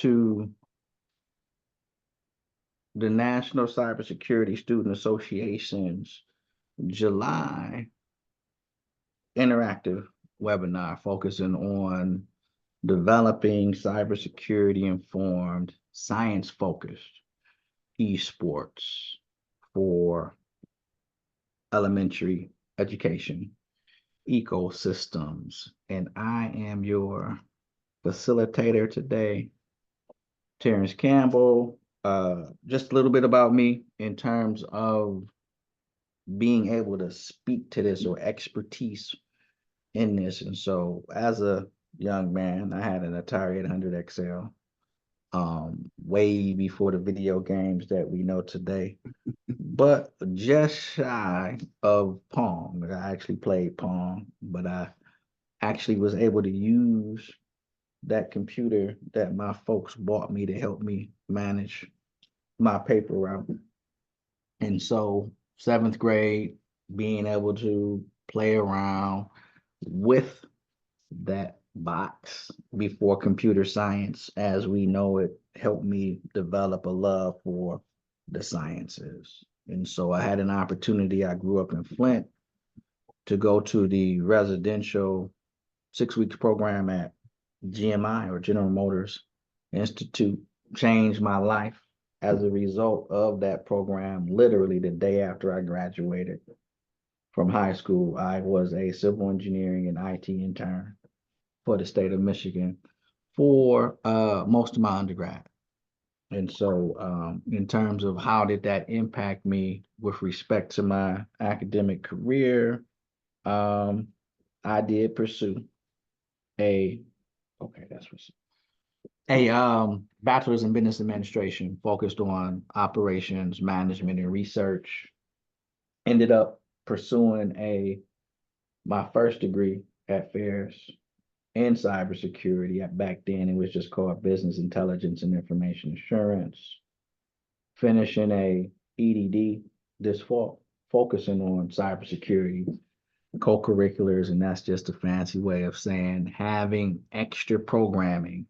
to the National Cybersecurity Student Association's July interactive webinar focusing on developing cybersecurity informed, science focused eSports for elementary education ecosystems. And I am your facilitator today, Terrence Campbell. Just a little bit about me in terms of being able to speak to this or expertise in this. And so as a young man, I had an Atari 800 XL, way before the video games that we know today, but just shy of Pong. I actually played Pong, but I actually was able to use that computer that my folks bought me to help me manage my paper route. And so seventh grade, being able to play around with that box before computer science as we know it helped me develop a love for the sciences. And so I had an opportunity. I grew up in Flint to go to the residential 6 weeks program at GMI or General Motors Institute. Changed my life as a result of that program. Literally the day after I graduated from high school, I was a civil engineering and IT intern for the state of Michigan for most of my undergrad. And so in terms of how did that impact me with respect to my academic career, I did pursue a, okay, that's what's, a bachelor's in business administration focused on operations, management, and research. Ended up pursuing my first degree at Ferris in cybersecurity. Back then, it was just called Business Intelligence and Information Assurance. Finishing a EDD this fall, focusing on cybersecurity, co-curriculars, and that's just a fancy way of saying having extra programming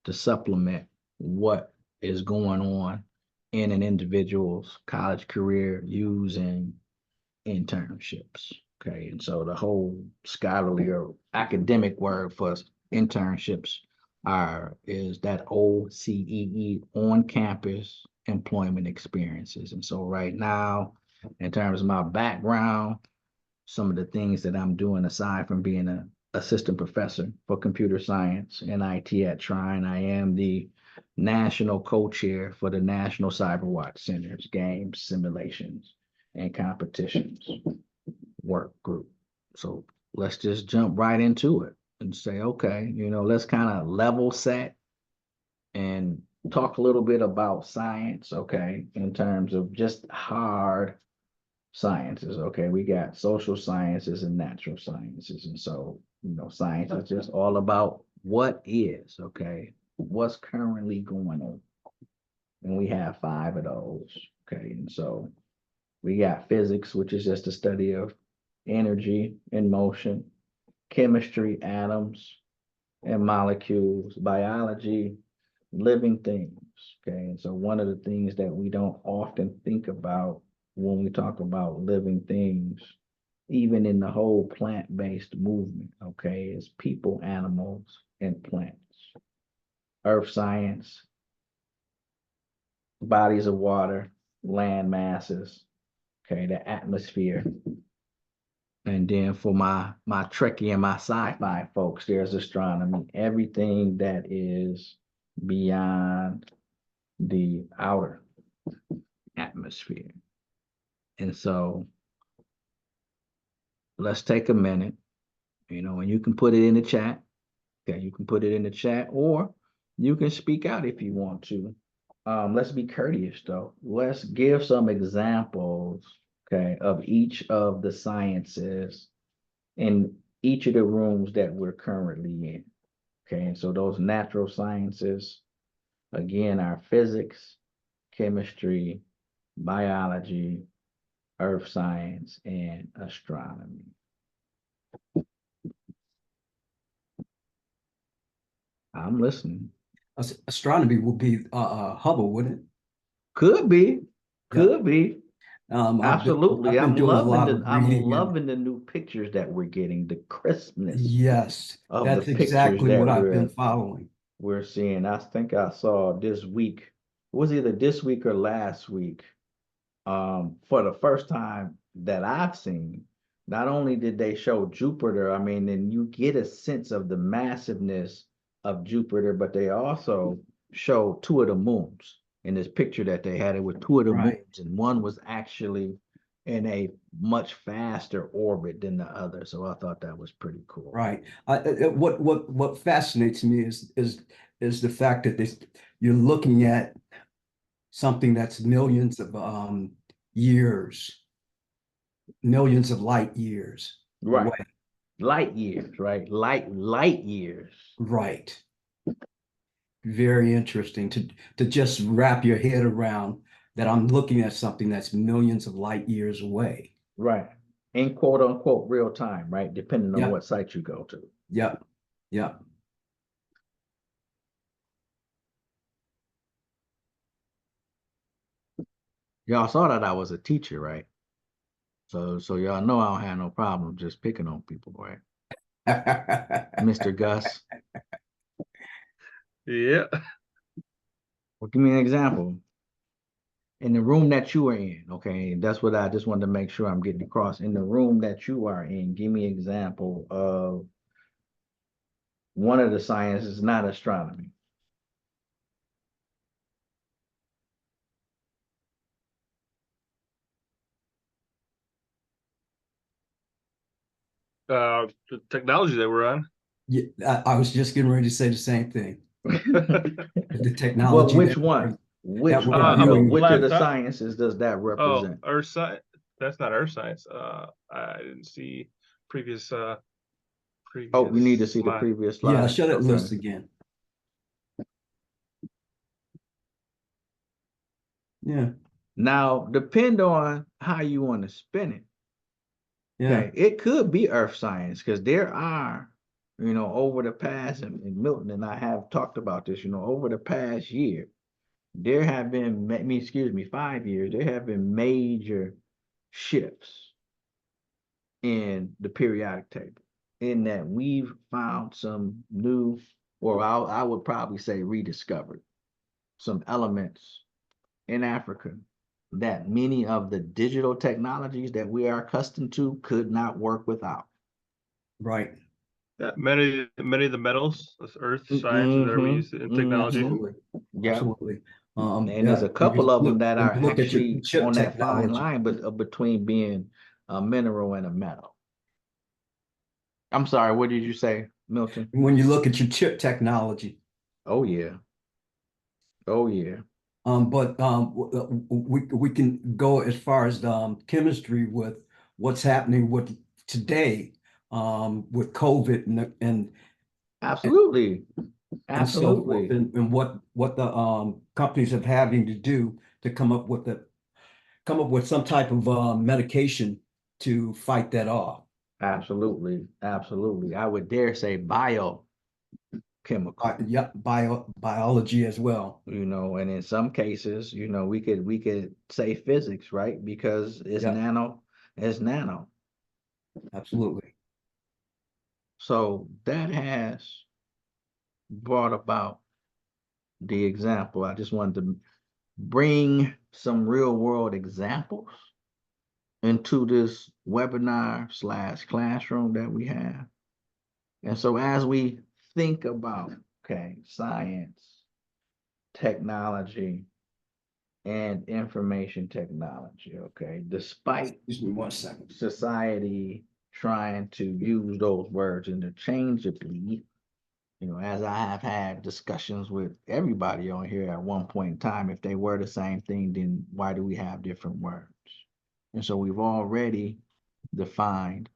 to supplement what is going on in an individual's college career using internships. Okay, and so the whole scholarly or academic word for internships is that OCEE, on campus employment experiences. And so right now, in terms of my background, some of the things that I'm doing aside from being an assistant professor for computer science and IT at Trine, I am the national co-chair for the National Cyberwatch Center's games, simulations, and competitions work group. So let's just jump right into it and say, okay, let's kind of level set and talk a little bit about science, okay, in terms of just hard sciences. Okay, we got social sciences and natural sciences. And so, science is just all about what is, okay, what's currently going on. And we have 5 of those. Okay, and so we got physics, which is just the study of energy and motion, chemistry, atoms and molecules, biology, living things. Okay, and so one of the things that we don't often think about when we talk about living things, even in the whole plant-based movement, okay, is people, animals, and plants. Earth science, bodies of water, land masses, okay, the atmosphere. And then for my Trekkie and my sci-fi folks, there's astronomy, everything that is beyond the outer atmosphere. And so let's take a minute, and you can put it in the chat. Okay, you can put it in the chat or you can speak out if you want to. Let's be courteous though. Let's give some examples, okay, of each of the sciences in each of the rooms that we're currently in. Okay, and so those natural sciences, again, are physics, chemistry, biology, earth science, and astronomy. I'm listening. Astronomy would be Hubble, wouldn't it? Could be, Yeah. could be. Absolutely. I've been doing a lot of I'm reading, and loving the new pictures that we're getting, the crispness yes, of the that's pictures exactly what that I've been following. we're seeing. I think I saw this week, it was either this week or last week, for the first time that I've seen, not only did they show Jupiter, I mean, and you get a sense of the massiveness of Jupiter, but they also show two of the moons in this picture that they had. It with two of the Right, moons, and one was actually in a much faster orbit than the other. So I thought that was pretty cool. right. What fascinates me is the fact that you're looking at something that's millions of years, millions of light years Right. away. Light years, right? Light years. Right. Very interesting to just wrap your head around that I'm looking at something that's millions of light years away. Right. In quote unquote real time, right? Depending on Yep, what site you go to. yep, yep. Y'all saw that I was a teacher, right? So y'all know I don't have no problem just picking on people, right? Mr. Gus. Yeah. Well, give me an example. In the room that you are in, okay, that's what I just wanted to make sure I'm getting across. In the room that you are in, give me an example of one of the sciences, not astronomy. The technology that we're on. Yeah, I was just getting ready to say the same thing. The Well, technology which one? that Which we're one? I'm a viewing. Which of the laptop. sciences does that Oh, represent? earth science. That's not earth science. I didn't see previous Oh, you need to previous see the slide. previous Yeah, slide. show that Okay. list again. Yeah, Now, depend on how you want to spin it. yeah, Okay, it could be earth science because there are, over the past, and Milton and I have talked about this, over the past year, there have been, 5 years, there have been major shifts in the periodic table, in that we've found some new, or I would probably say rediscovered some elements in Africa that many of the digital technologies that we are accustomed to could not work without. right. Yeah, many of the metals, this earth sciences that we Mm-hmm. use in technology. Mm-hmm. Absolutely, Yeah. absolutely. And there's a couple of them that When are you look at your actually chip on that fine technology, line, but between being a mineral and a metal. I'm sorry, what did you say, Milton? when you look at your chip technology, Oh yeah. Oh yeah. but we can go as far as chemistry with what's happening with today with COVID Absolutely. and so forth, Absolutely. and what the companies are having to do to come up with some type of medication to fight that off. Absolutely. Absolutely. I would dare say biochemical, Yeah, biology as well. and in some cases, we could say physics, right? Because Yeah, it's nano. absolutely. So that has brought about the example. I just wanted to bring some real world examples into this webinar slash classroom that we have. And so as we think about, okay, science, technology, and information technology, okay, despite Excuse me 1 second. society trying to use those words interchangeably, as I have had discussions with everybody on here at one point in time, if they were the same thing, then why do we have different words? And so we've already defined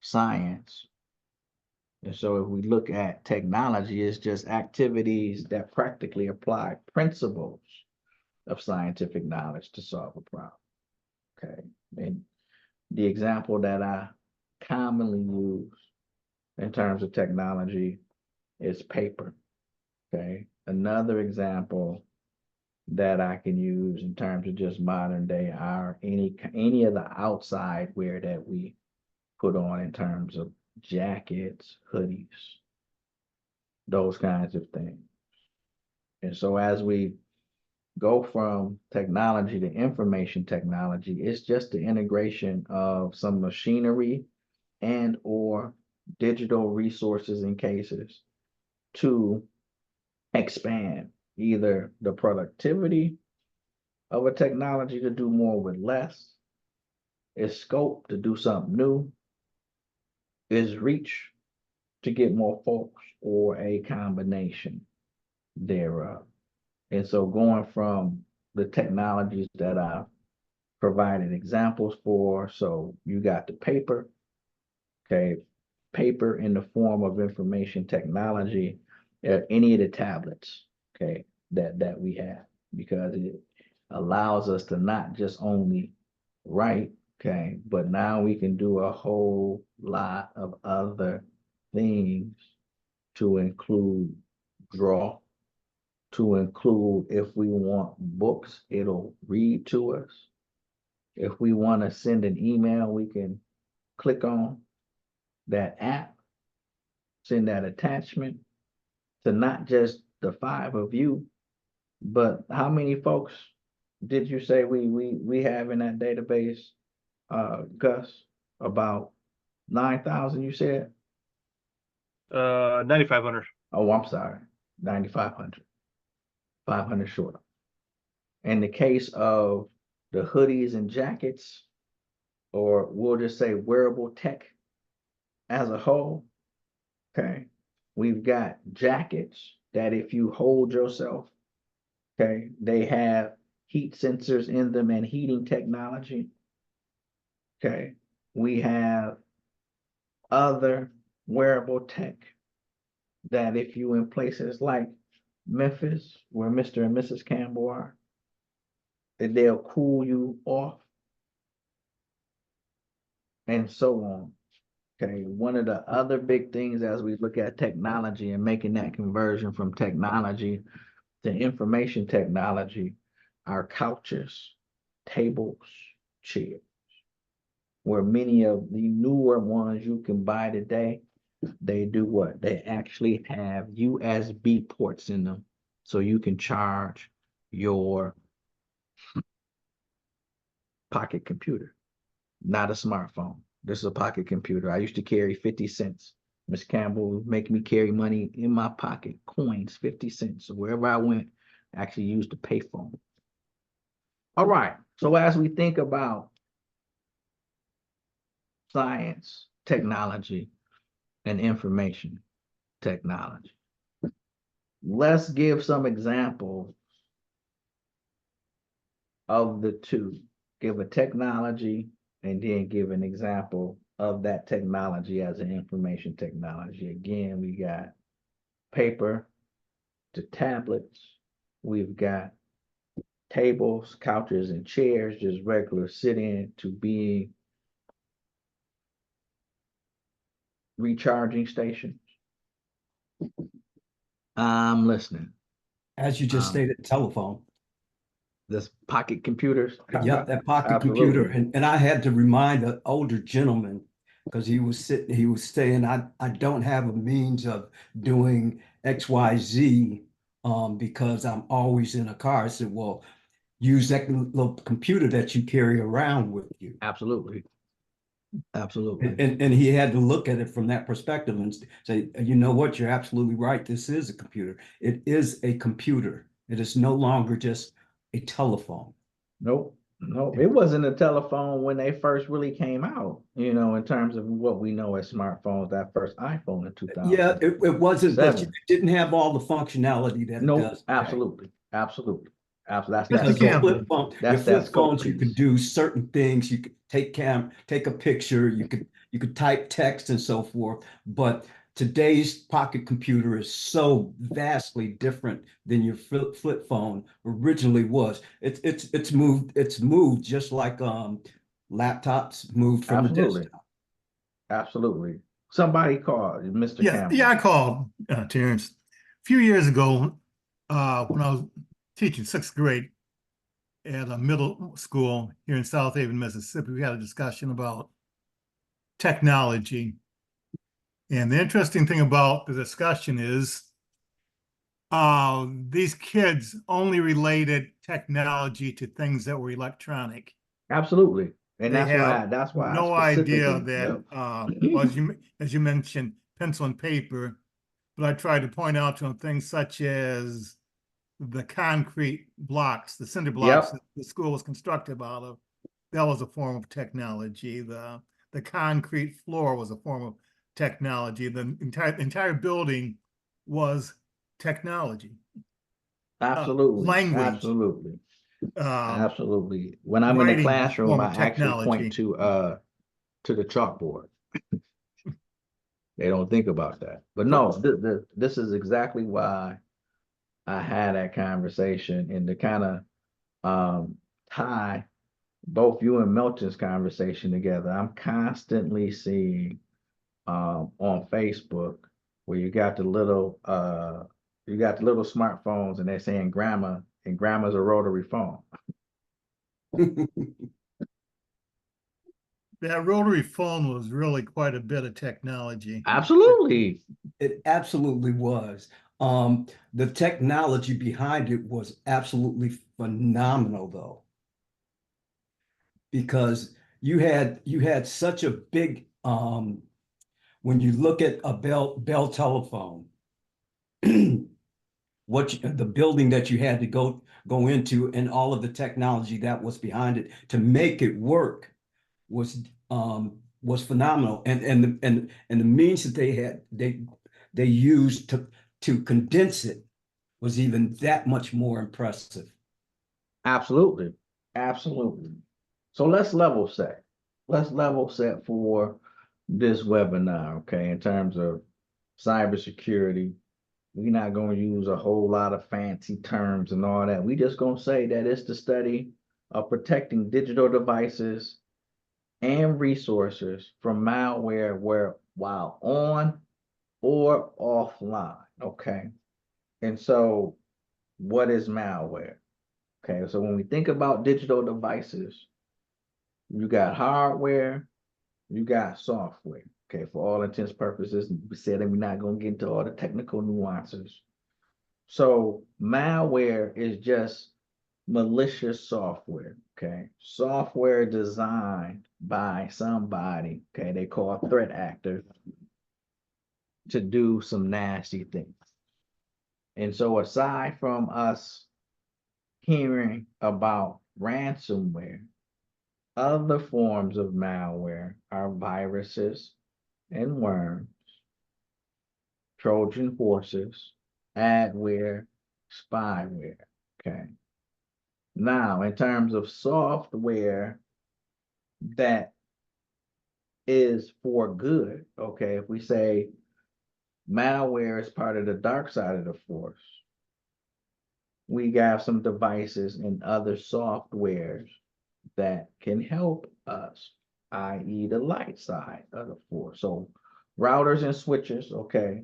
science. And so if we look at technology, it's just activities that practically apply principles of scientific knowledge to solve a problem. Okay. And the example that I commonly use in terms of technology is paper. Okay. another example that I can use in terms of just modern day are any of the outside wear that we put on in terms of jackets, hoodies, those kinds of things. And so as we go from technology to information technology, it's just the integration of some machinery and or digital resources and cases to expand either the productivity of a technology to do more with less, its scope to do something new, its reach to get more folks, or a combination thereof. And so going from the technologies that I've provided examples for, so you got the paper, okay, paper in the form of information technology, any of the tablets, okay, that we have, because it allows us to not just only write, okay, but now we can do a whole lot of other things to include draw, to include if we want books, it'll read to us. If we want to send an email, we can click on that app, send that attachment to not just the 5 of you, but how many folks did you say we have in that database, Gus? About 9,000, you said? 9,500. Oh, I'm sorry, 9,500, 500 short. In the case of the hoodies and jackets, or we'll just say wearable tech as a whole, okay, we've got jackets that if you hold yourself, okay, they have heat sensors in them and heating technology. Okay, we have other wearable tech that if you in places like Memphis, where Mr. and Mrs. Campbell are, that they'll cool you off, and so on. Okay, one of the other big things as we look at technology and making that conversion from technology to information technology are couches, tables, chairs, where many of the newer ones you can buy today, they do what? They actually have USB ports in them, so you can charge your pocket computer, not a smartphone. This is a pocket computer. I used to carry 50 cents. Miss Campbell would make me carry money in my pocket, coins, 50 cents. So wherever I went, I actually used a payphone. All right. So as we think about science, technology, and information technology, let's give some examples of the two. Give a technology and then give an example of that technology as an information technology. Again, we got paper to tablets. We've got tables, couches, and chairs, just regular sit-in, to being recharging stations. I'm listening. As you just stated, telephone. This pocket computers. Yep, that pocket Absolutely. computer. And I had to remind an older gentleman, because he was saying, I don't have a means of doing XYZ because I'm always in a car. I said, well, use that little computer that you carry around with you. Absolutely. Absolutely. And he had to look at it from that perspective and say, you know what, you're absolutely right. This is a computer. It is a computer. It is no longer just a telephone. Nope. Nope. It wasn't a telephone when they first really came out, in terms of what we know as smartphones, that first iPhone in 2000. Yeah, it wasn't, but it didn't have all the functionality that it Nope, does today. absolutely. Absolutely. That's Because that your scope. flip phone, your That's flip that scope phones, you could piece. do certain things. You could take a picture. You could type text and so forth. But today's pocket computer is so vastly different than your flip phone originally was. It's moved just like laptops moved from the Absolutely. desktop. Absolutely. Somebody called Mr. Campbell. Yeah, I called Terrence a few years ago. when I was teaching sixth grade at a middle school here in South Haven, Mississippi, we had a discussion about technology. And the interesting thing about the discussion is these kids only related technology to things that were electronic. Absolutely. And They have that's why I no idea specifically, that, yep. well, as you mentioned, pencil and paper, but I tried to point out to them things such as the concrete blocks, the cinder blocks Yep. that the school was constructed out of. That was a form of technology. The concrete floor was a form of technology. The entire building was technology. Absolutely. Language, Absolutely. um, Absolutely. When I'm in the writing was a classroom, form I of actually point technology. to the chalkboard. They don't think about that. But no, this is exactly why I had that conversation, and to kind of tie both you and Milton's conversation together. I'm constantly seeing on Facebook where you got the little smartphones and they're saying grandma, and grandma's a rotary phone. That rotary phone was really quite a bit of technology. Absolutely. It absolutely was. The technology behind it was absolutely phenomenal, though, because you had such a big when you look at a Bell telephone, the building that you had to go into and all of the technology that was behind it to make it work was phenomenal. And the means that they used to condense it was even that much more impressive. Absolutely. Absolutely. So let's level set. Let's level set for this webinar, okay, in terms of cybersecurity. We're not going to use a whole lot of fancy terms and all that. We just going to say that it's the study of protecting digital devices and resources from malware while on or offline, okay? And so what is malware? Okay, so when we think about digital devices, you got hardware, you got software. Okay, for all intents purposes, we said that we're not going to get into all the technical nuances. So malware is just malicious software. Okay, software designed by somebody. Okay, they call threat actors to do some nasty things. And so aside from us hearing about ransomware, other forms of malware are viruses and worms, Trojan horses, adware, spyware. Okay. Now, in terms of software that is for good, okay, if we say malware is part of the dark side of the force, we got some devices and other softwares that can help us, i.e. the light side of the force. So routers and switches, okay.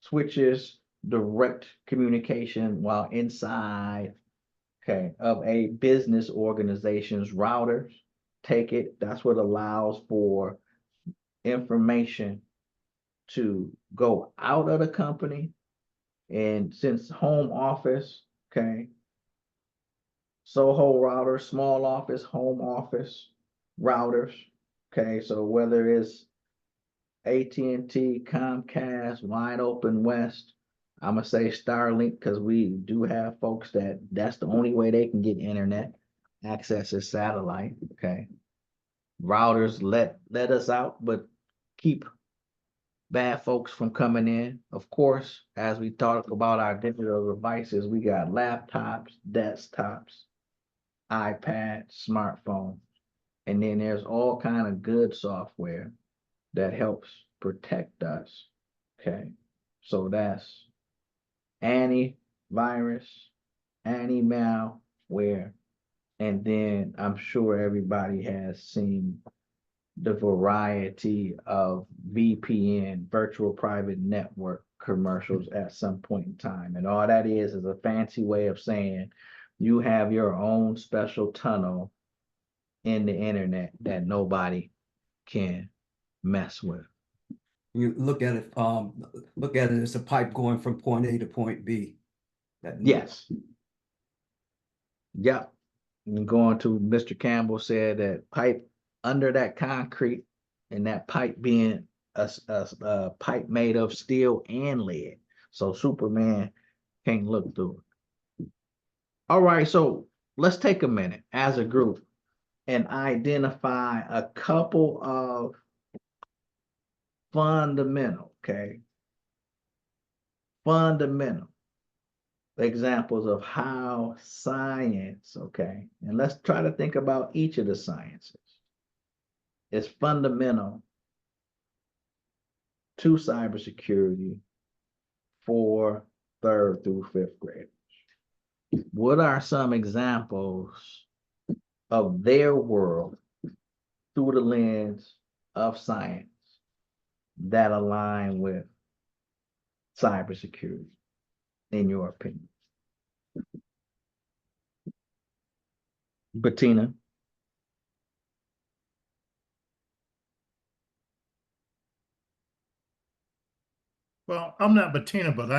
Switches direct communication while inside, okay, of a business organization's routers. Take it, that's what allows for information to go out of the company. And since home office, okay, Soho routers, small office, home office routers. Okay, so whether it's AT&T, Comcast, Wide Open West, I'm gonna say Starlink because we do have folks that's the only way they can get internet access is satellite. Okay, routers let us out, but keep bad folks from coming in. Of course, as we talk about our digital devices, we got laptops, desktops, iPads, smartphones, and then there's all kind of good software that helps protect us. Okay, so that's antivirus, anti-malware, and then I'm sure everybody has seen the variety of VPN, virtual private network commercials at some point in time. And all that is a fancy way of saying you have your own special tunnel in the internet that nobody can mess with. You look at it as a pipe going from point A to point B. Yes. Yep. And going to Mr. Campbell said that pipe under that concrete, and that pipe being a pipe made of steel and lead. So Superman can't look through it. All right, so let's take a minute as a group and identify a couple of fundamental examples of how science, and let's try to think about each of the sciences. Is fundamental to cybersecurity for 3rd through 5th graders. What are some examples of their world through the lens of science that align with cybersecurity, in your opinion? Bettina? Well, I'm not Bettina, but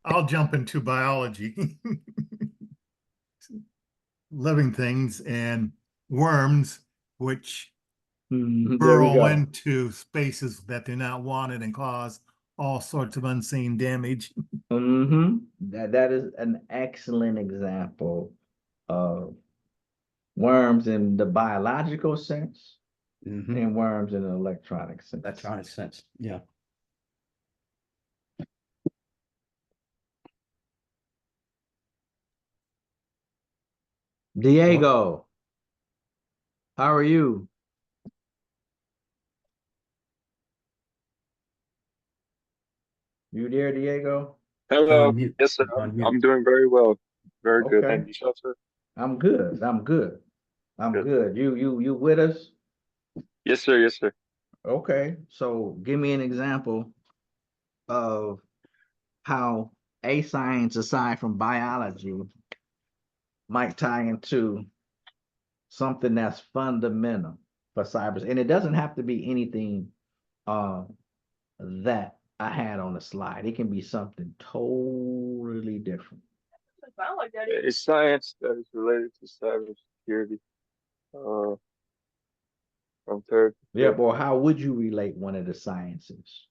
I'll jump into biology. Living things and worms, which There we burrow go. into spaces that they're not wanted and cause all sorts of unseen damage. That is an excellent example of worms in the biological sense and worms in the electronic sense. Electronic sense, yeah. Diego, how are you? You there, Diego? You're Hello. on mute. Yes, sir. You're on mute. I'm doing very well. Very good. Okay. And yourself, sir? I'm good. I'm good. I'm Good. good. You with us? Yes, sir. Yes, sir. Okay. So give me an example of how a science aside from biology might tie into something that's fundamental for cyber. And it doesn't have to be anything that I had on the slide. It can be something totally different. It's science that is related to cybersecurity. Uh, from third to Yeah, fifth. or how would you relate one of the sciences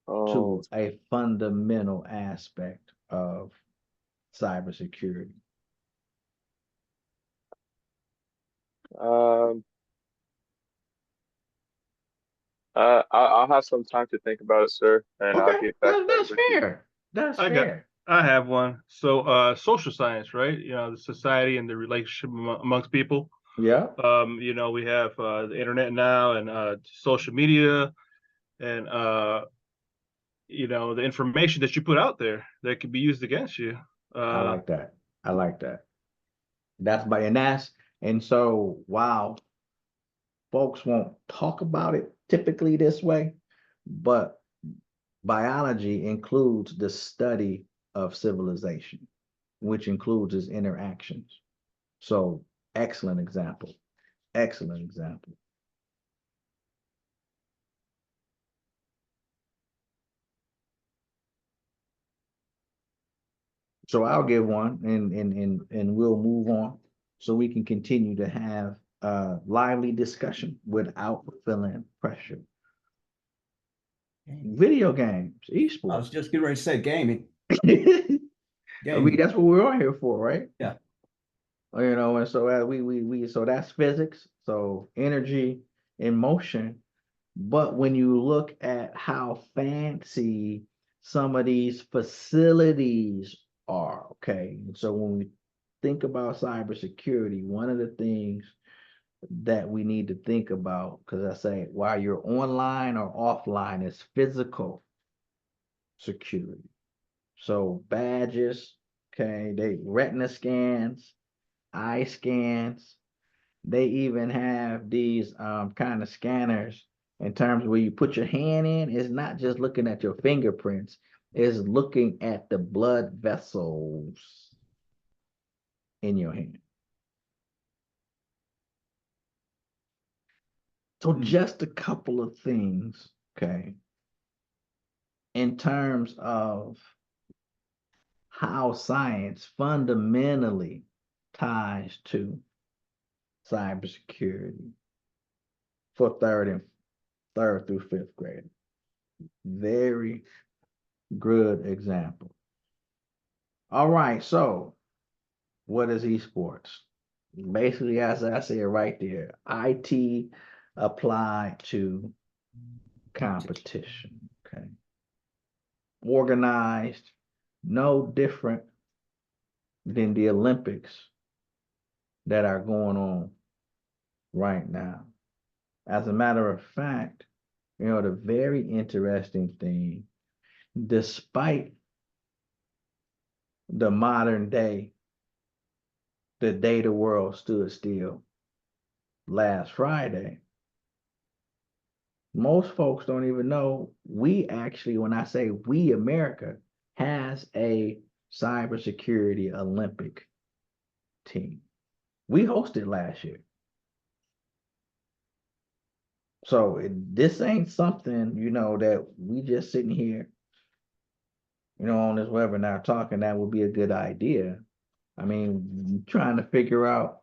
to a fundamental aspect of cybersecurity? Um, I'll have some time to think about it, sir, and I'll Okay, get back that's with you. fair. That's I got fair. I have one. So social science, right? You know, the society and the relationship amongst people. Yeah, You know, we have the internet now and social media and you know, the information that you put out there that could be used against you. I Uh like that. I like that. And so wow, folks won't talk about it typically this way, but biology includes the study of civilization, which includes its interactions. So excellent example. Excellent example. So I'll give one and we'll move on so we can continue to have lively discussion without feeling pressure. Video games, I was eSports. just getting ready to say gaming. I mean, Gaming. that's what we're on here for, right? Yeah. You know, and so so that's physics, so energy and motion. But when you look at how fancy some of these facilities are, okay. And so when we think about cybersecurity, one of the things that we need to think about, because I say while you're online or offline, is physical security. So badges, okay, they retina scans, eye scans, They even have these kind of scanners in terms where you put your hand in. It's not just looking at your fingerprints, it's looking at the blood vessels in your hand. So just a couple of things, okay, in terms of how science fundamentally ties to cybersecurity for third through fifth grade. Very good example. All right, so what is esports? Basically, as I said right there, IT applied to competition. Okay. Organized, no different than the Olympics that are going on right now. As a matter of fact, the very interesting thing, despite the modern day, the day the world stood still last Friday, most folks don't even know we actually, when I say we, America, has a cybersecurity Olympic team. We hosted last year. So this ain't something, that we just sitting here, on this webinar talking, that would be a good idea. I mean, trying to figure out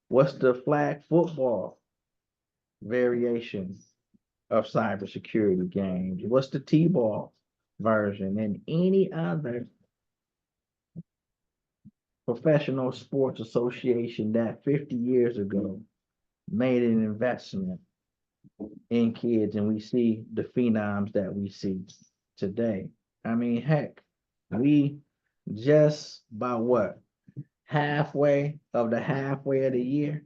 what's the flag football variation of cybersecurity games, what's the T-ball version, and any other professional sports association that 50 years ago made an investment in kids, and we see the phenoms that we see today. I mean, heck, we just about what? Halfway of the year,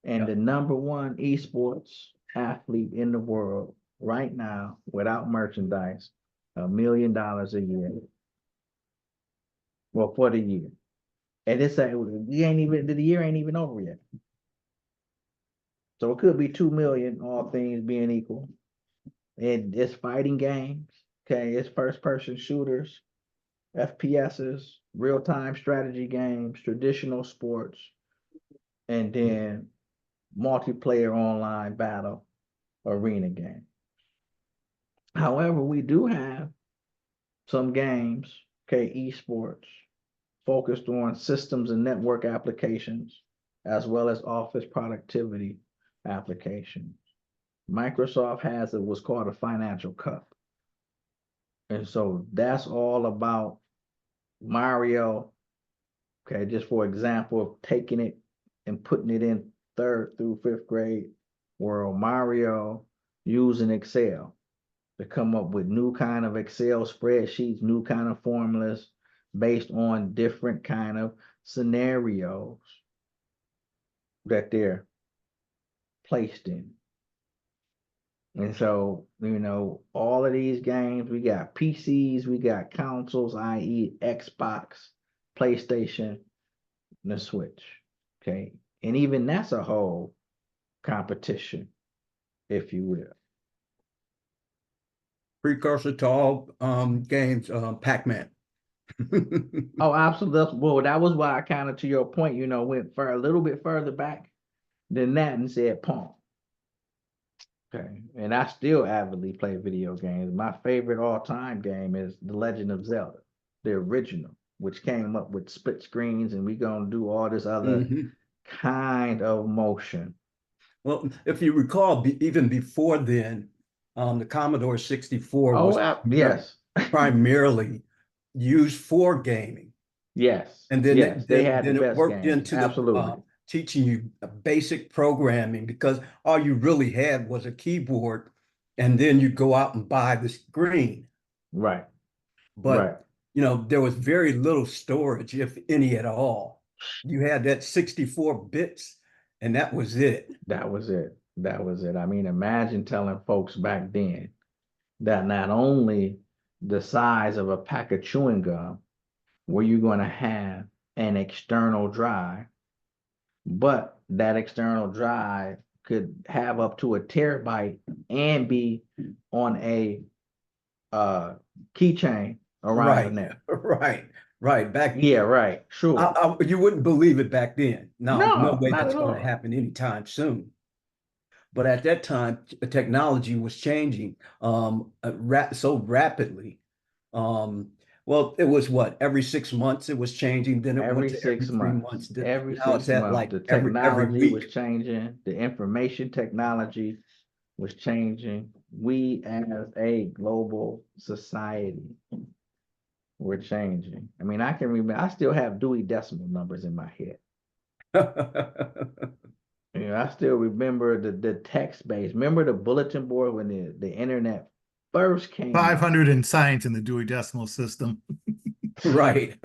and the number one eSports athlete in the world right now, without merchandise, $1 million a year. Well, for the year. And it's the year ain't even over yet. So it could be 2 million, all things being equal. And it's fighting games. Okay, it's first person shooters, FPSs, real-time strategy games, traditional sports, and then multiplayer online battle arena game. However, we do have some games, okay, eSports, focused on systems and network applications, as well as office productivity applications. Microsoft has what's called a financial cup. And so that's all about Mario. Okay, just for example, of taking it and putting it in third through fifth grade world, Mario using Excel to come up with new kind of Excel spreadsheets, new kind of formulas based on different kind of scenarios that they're placed in. And so, all of these games, we got PCs, we got consoles, i.e. Xbox, PlayStation, and the Switch. Okay. And even that's a whole competition, if you will. Precursor to all games, Pac-Man. Oh, absolutely. Well, that was why I kind of, to your point, went for a little bit further back than that and said Pong. Okay. And I still avidly play video games. My favorite all-time game is The Legend of Zelda, the original, which came up with split screens, and we gonna do all this other kind of motion. Well, if you recall, even before then, the Commodore 64 was yes. primarily used for gaming. Yes. And then yes, they had the it best worked games. into Absolutely. the teaching you basic programming, because all you really had was a keyboard, and then you go out and buy the screen. Right. But there was very little storage, if any at all. You had that 64 bits, and that was it. That was it. That was it. I mean, imagine telling folks back then that not only the size of a pack of chewing gum were you going to have an external drive, but that external drive could have up to a terabyte and be on a keychain around the Right, neck. right. Back, Yeah, right. Sure. you wouldn't believe it back then. Now, no No, way not that's at going to all. happen anytime soon. But at that time, technology was changing so rapidly. Um, well, it was what, every 6 months it was changing, then it went Every to every six 3 months. months. Every Now it's six at months. like The every technology was week. changing. The information technology was changing. We as a global society were changing. I mean, I can remember, I still have Dewey Decimal numbers in my head. You know, I still remember the text base. Remember the bulletin board when the internet first came out? 500 in science in the Dewey Decimal System. Right.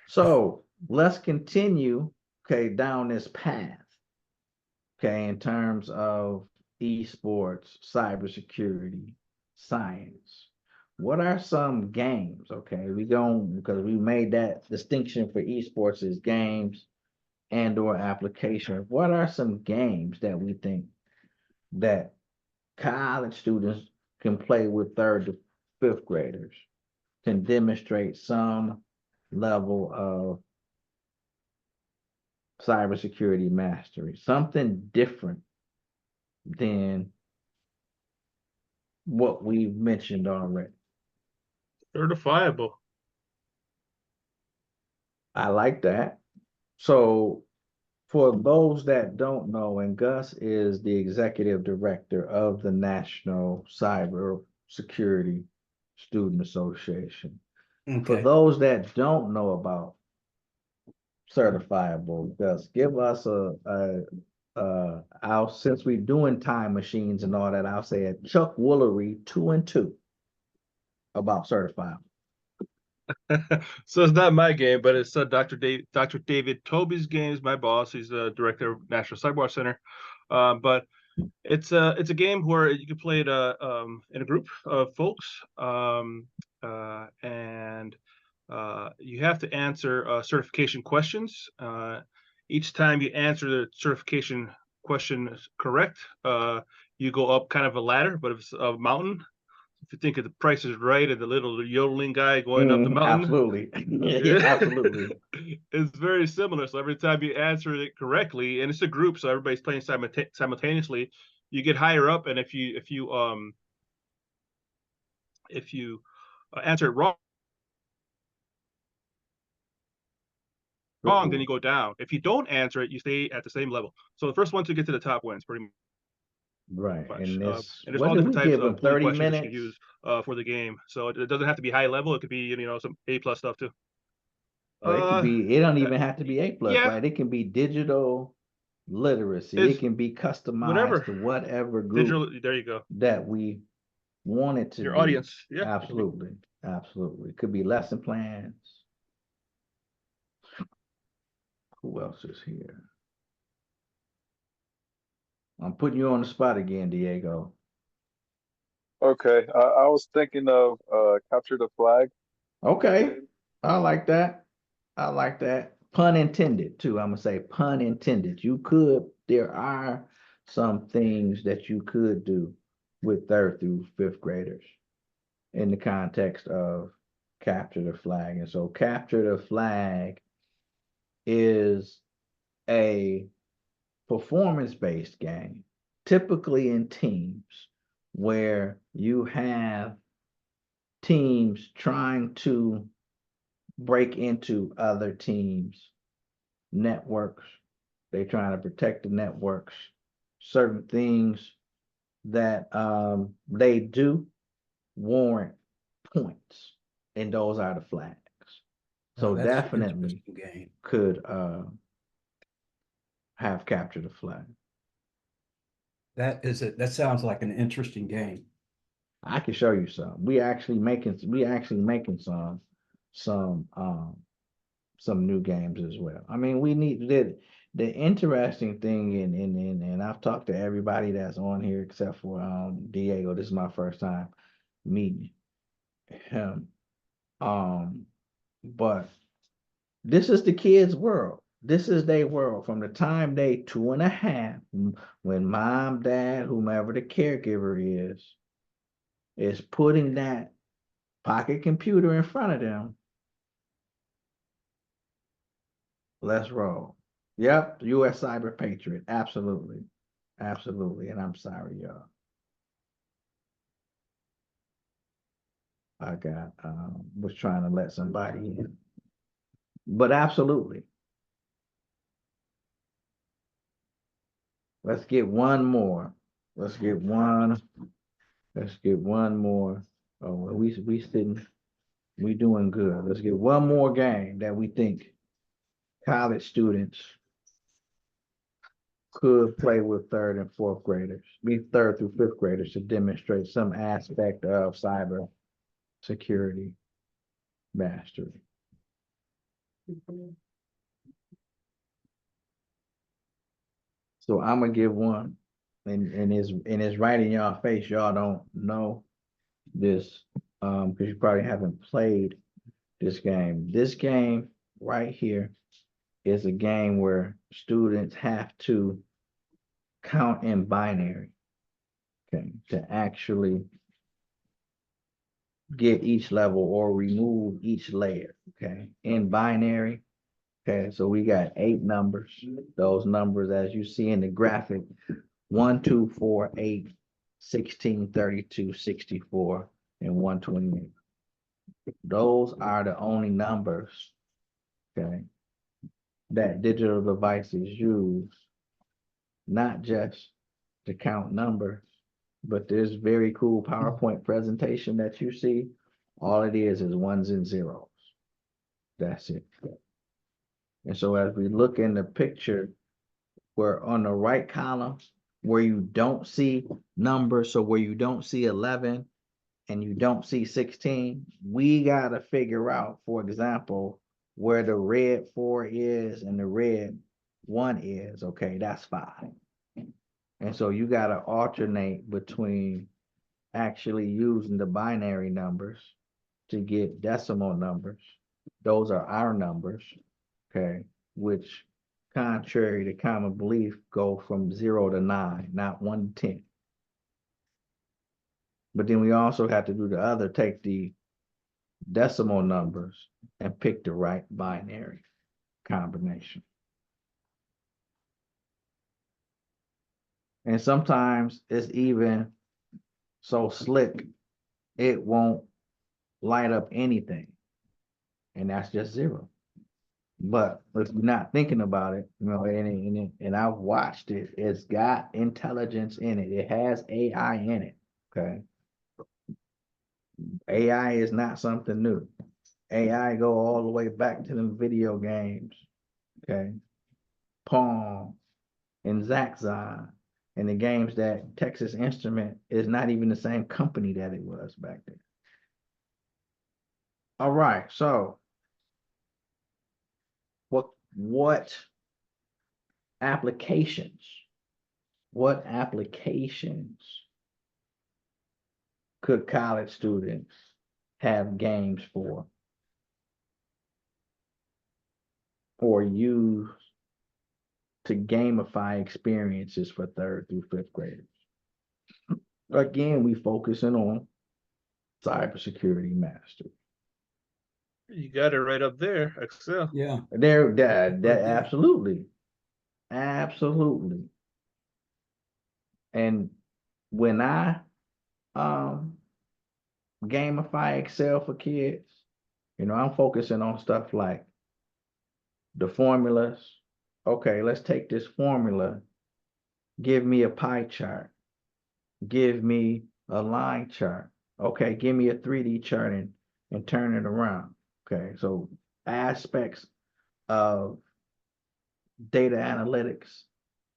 So let's continue, okay, down this path, okay, in terms of eSports, cybersecurity, science. What are some games? Okay, because we made that distinction for eSports as games and or application. What are some games that we think that college students can play with third to fifth graders, can demonstrate some level of cybersecurity mastery, something different than what we've mentioned already? Certifiable. I like that. So for those that don't know, and Gus is the executive director of the National Cyber Security Student Association. For Okay. those that don't know about certifiable, Gus, give us I'll, since we're doing time machines and all that, I'll say a Chuck Woolery 2 and 2 about certifiable. So it's not my game, but it's Dr. David Toby's games. My boss, he's the director of National Cyber Center. But it's a game where you can play it in a group of folks, and you have to answer certification questions. Each time you answer the certification question correct, you go up kind of a ladder, but it's a mountain. If you think of the Price is Right and the little yodeling guy going up the mountain, Absolutely. Yeah, absolutely. it's very similar. So every time you answer it correctly, and it's a group, so everybody's playing simultaneously, you get higher up. And if you answer it wrong, then you go down. If you don't answer it, you stay at the same level. So the first one to get to the top wins, pretty Right. much. And this, And there's what all did different we types give them? of polling 30 questions that you can minutes? use for the game. So it doesn't have to be high level. It could be some A+ stuff too. Oh, it could be, it don't even have to be A+, Yeah, right? It can be digital literacy. It it's can be customized whatever to whatever group digital. There you go. that we want it to Your be. audience. Yeah. Absolutely. Absolutely. It could be lesson plans. Who else is here? I'm putting you on the spot again, Diego. Okay, I was thinking of capture the flag. Okay. I like that. I like that. Pun intended, too. I'm gonna say pun intended. There are some things that you could do with third through fifth graders in the context of capture the flag. And so capture the flag is a performance-based game, typically in teams, where you have teams trying to break into other teams' networks. They're trying to protect the networks. Certain things that they do warrant points, and those are the flags. Oh, So that's an definitely interesting game. could have captured the flag. That sounds like an interesting game. I can show you some. We actually making some new games as well. I mean, we need the interesting thing, and I've talked to everybody that's on here except for Diego. This is my first time meeting him. But this is the kids' world. this is their world from the time they 2.5, when mom, dad, whomever the caregiver is putting that pocket computer in front of them. Let's roll. Yep, U.S. Cyber Patriot. Absolutely. Absolutely. And I'm sorry, y'all. I got was trying to let somebody in. But absolutely. Let's get one more. Let's get one. Let's get one more. Oh, well, we sitting, we doing good. Let's get one more game that we think college students could play with third and fourth graders, be third through fifth graders, to demonstrate some aspect of cyber security mastery. So I'm gonna give one, and it's right in y'all face. Y'all don't know this, because you probably haven't played this game. This game right here is a game where students have to count in binary, okay, to actually get each level or remove each layer, okay, in binary. Okay, so we got 8 numbers. Those numbers, as you see in the graphic, 1, 2, 4, 8, 16, 32, 64, and 128. Those are the only numbers, okay, that digital devices use, not just to count numbers, but this very cool PowerPoint presentation that you see, all it is ones and zeros. That's it. And so as we look in the picture, where on the right column, where you don't see numbers, so where you don't see 11 and you don't see 16, we got to figure out, for example, where the red 4 is and the red 1 is. Okay, that's 5. And so you got to alternate between actually using the binary numbers to get decimal numbers. Those are our numbers, okay, which, contrary to common belief, go from 0 to 9, not 1 to 10. But then we also have to do the other, take the decimal numbers and pick the right binary combination. And sometimes it's even so slick, it won't light up anything. And that's just 0. But if you're not thinking about it, and I've watched it, it's got intelligence in it. It has AI in it. Okay. AI is not something new. AI go all the way back to them video games. Okay. Pong and Zaxxon, and the games that Texas Instrument is not even the same company that it was back then. All right, so what applications could college students have games for, or use to gamify experiences for third through fifth graders? Again, we focusing on cybersecurity mastery. You got it right up there, Excel. Yeah. That there. absolutely. Absolutely. And when I gamify Excel for kids, I'm focusing on stuff like the formulas. Okay, let's take this formula. Give me a pie chart. Give me a line chart. Okay, give me a 3D chart and turn it around. Okay, so aspects of data analytics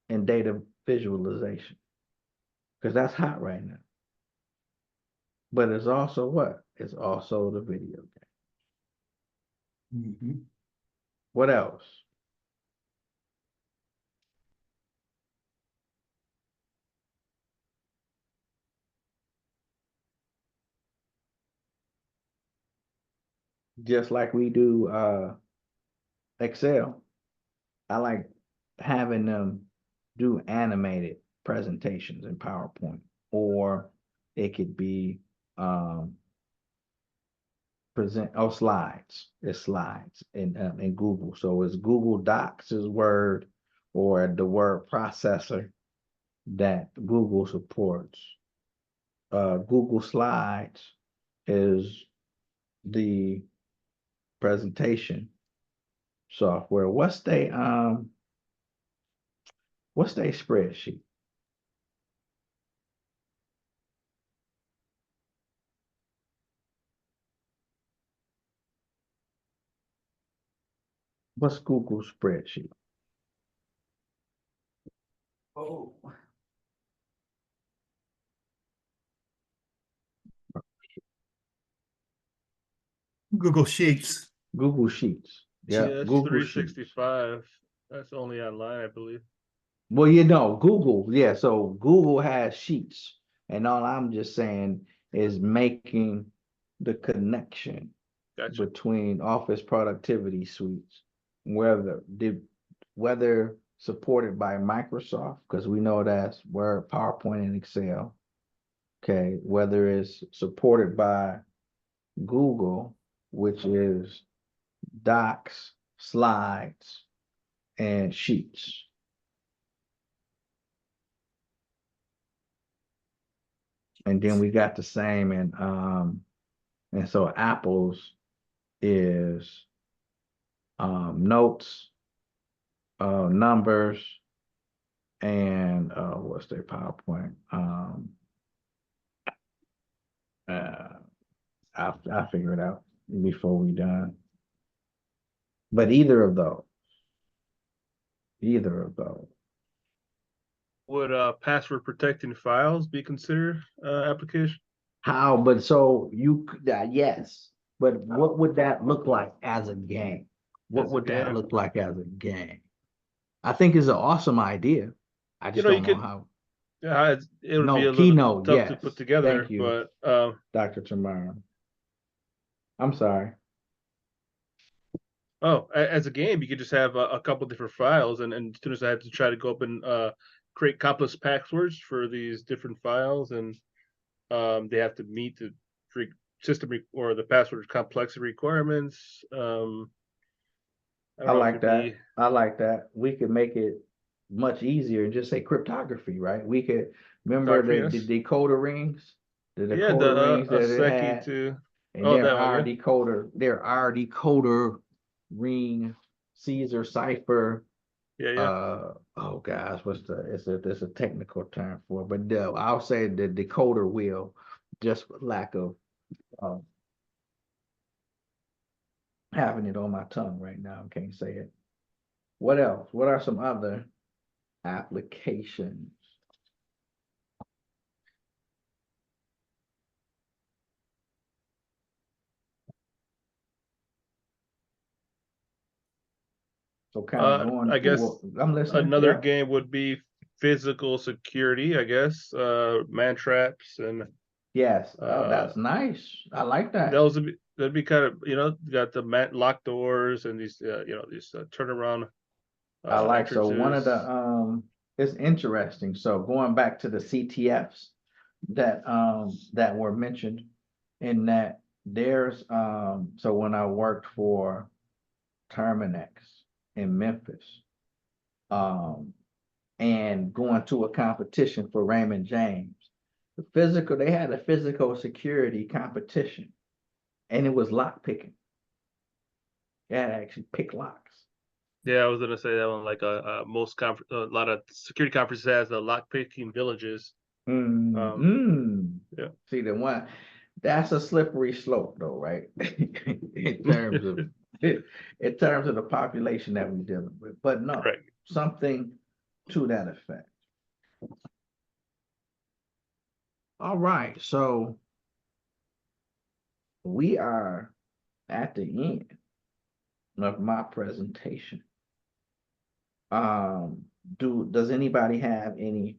and data visualization, because that's hot right now. But it's also what? It's also the video game. Mhm. What else? Just like we do Excel, I like having them do animated presentations in PowerPoint, or it could be present slides. It's slides in Google. So it's Google Docs is Word or the word processor that Google supports. Google Slides is the presentation software. What's their spreadsheet? What's Google spreadsheet? Oh. Google Sheets. Google Sheets. Yeah, Yes, Google Sheets. 365. That's only online, I believe. Well, Google, yeah. So Google has sheets, and all I'm just saying is making the connection Gotcha. between Office productivity suites, whether supported by Microsoft, because we know that's Word, PowerPoint, and Excel. Okay, whether it's supported by Google, which is Docs, Slides, and Sheets. And then we got the same and so Apple's is notes, numbers, and what's their PowerPoint? I'll figure it out before we done. But either of those. Would password protecting files be considered application? How? But so yes. But what would that look like as a game? What As a would that game? look like as a game? I think it's an awesome idea. I just You don't know could. how. Yeah, it would be No, a little Keynote, tough to yes. put together, Thank you, but Dr. Tamara. I'm sorry. as a game, you could just have a couple different files, and as soon as I had to try to go up and create complex passwords for these different files, and they have to meet the system or the password complexity requirements. I I don't know if like it'd that. be I like that. We could make it much easier and just say cryptography, right? We could remember cryptography. the Yes. decoder rings, the Yeah, decoder rings a that it second had, to and oh that one, yeah. there are decoder ring Caesar cipher. Yeah. Oh gosh, it's a technical term for it, but I'll say the decoder wheel, just for lack of um, having it on my tongue right now. I can't say it. What else? What are some other applications? So kind of going I guess forward, I'm listening. another Yeah. game would be physical security, I guess. Man traps and Yes. Oh, uh that's nice. I like that. those would be that'd be kind of got the locked doors and these these turnaround I like so one of entrances. the it's interesting. So going back to the CTFs that were mentioned in that there's so when I worked for Terminex in Memphis, um and going to a competition for Raymond James. They had a physical security competition, and it was lock picking. They had to actually pick locks. Yeah, I was gonna say that one. Like a lot of security conferences has the lock picking villages. Yeah. See the one that's a slippery slope, though, right? in terms of the population that we're dealing with, but no, Correct. something to that effect. All right, so we are at the end of my presentation. Does anybody have any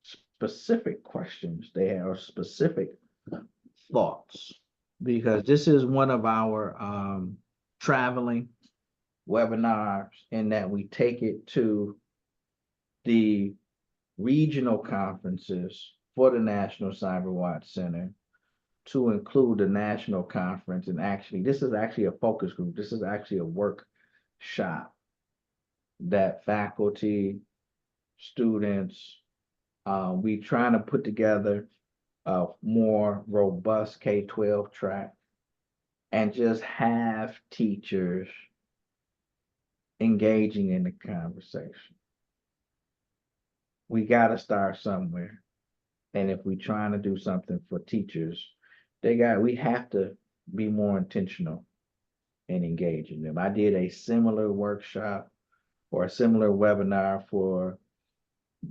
specific questions there or specific thoughts? Because this is one of our traveling webinars in that we take it to the regional conferences for the National Cyber Watch Center to include the national conference. And actually, this is actually a focus group. This is actually a workshop that faculty, students, we trying to put together a more robust K-12 track and just have teachers engaging in the conversation. We got to start somewhere. And if we're trying to do something for teachers, we have to be more intentional in engaging them. I did a similar workshop or a similar webinar for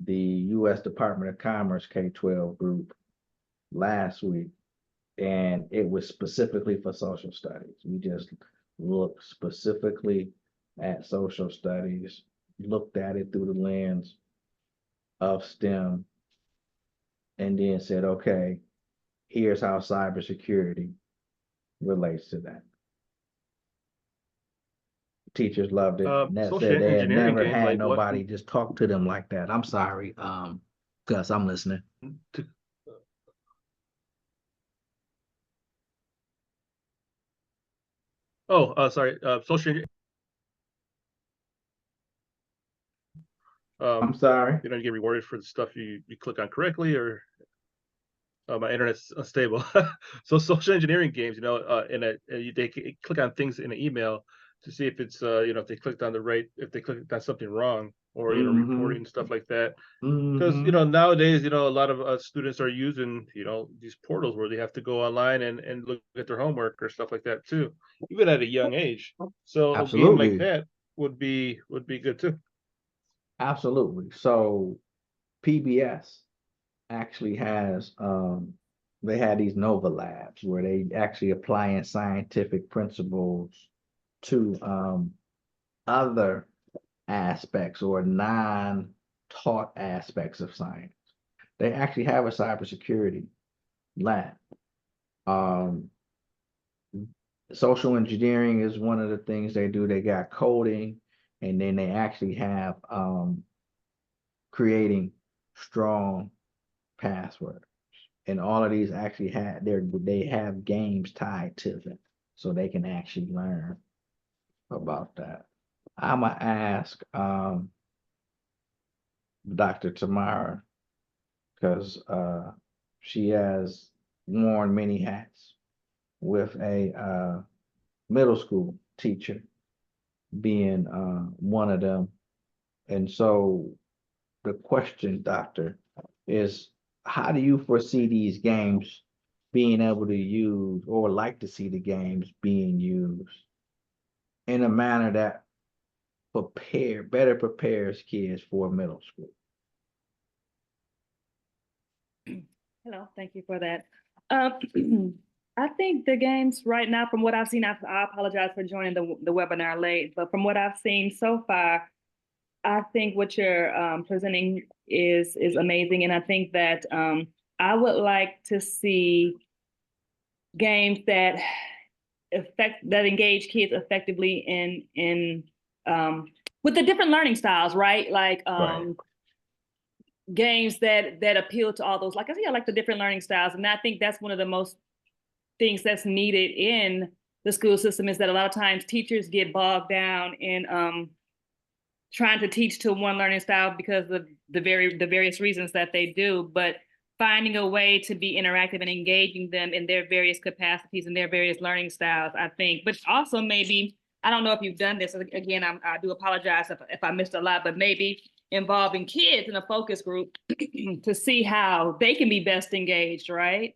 the U.S. Department of Commerce K-12 group last week, and it was specifically for social studies. We just looked specifically at social studies, looked at it through the lens of STEM, and then said, okay, here's how cybersecurity relates to that. Teachers loved it. And that Social said they had engineering never games, had like what? nobody just talk to them like that. I'm sorry, Gus, I'm listening. To, sorry. Social. I'm sorry. You don't get rewarded for the stuff you click on correctly, or my internet's unstable. So social engineering games, they click on things in an email to see if it's if they clicked on if they clicked on something wrong, or reporting stuff like that. Because nowadays, a lot of students are using these portals where they have to go online and look at their homework or stuff like that too, even at a young age. So a game like Absolutely. that would be good too. Absolutely. So PBS actually has they had these Nova Labs where they actually applying scientific principles to other aspects or non-taught aspects of science. They actually have a cybersecurity lab. Um, Social engineering is one of the things they do. They got coding, and then they actually have creating strong passwords. And all of these actually they have games tied to them, so they can actually learn about that. I'ma ask Dr. Tamara, because she has worn many hats with a middle school teacher being one of them. And so the question, Doctor, is how do you foresee these games being able to use, or like to see the games being used in a manner that better prepares kids for middle school? Hello, thank you for that. I think the games right now, from what I've seen, I apologize for joining the webinar late, but from what I've seen so far, I think what you're presenting is amazing, and I think that I would like to see games that engage kids effectively in with the different learning styles, right? Like Right. games that appeal to all those, like I said, I like the different learning styles, and I think that's one of the most things that's needed in the school system, is that a lot of times teachers get bogged down in trying to teach to one learning style because of the various reasons that they do, but finding a way to be interactive and engaging them in their various capacities and their various learning styles, I think. But also maybe, I don't know if you've done this, again, I do apologize if I missed a lot, but maybe involving kids in a focus group to see how they can be best engaged, right?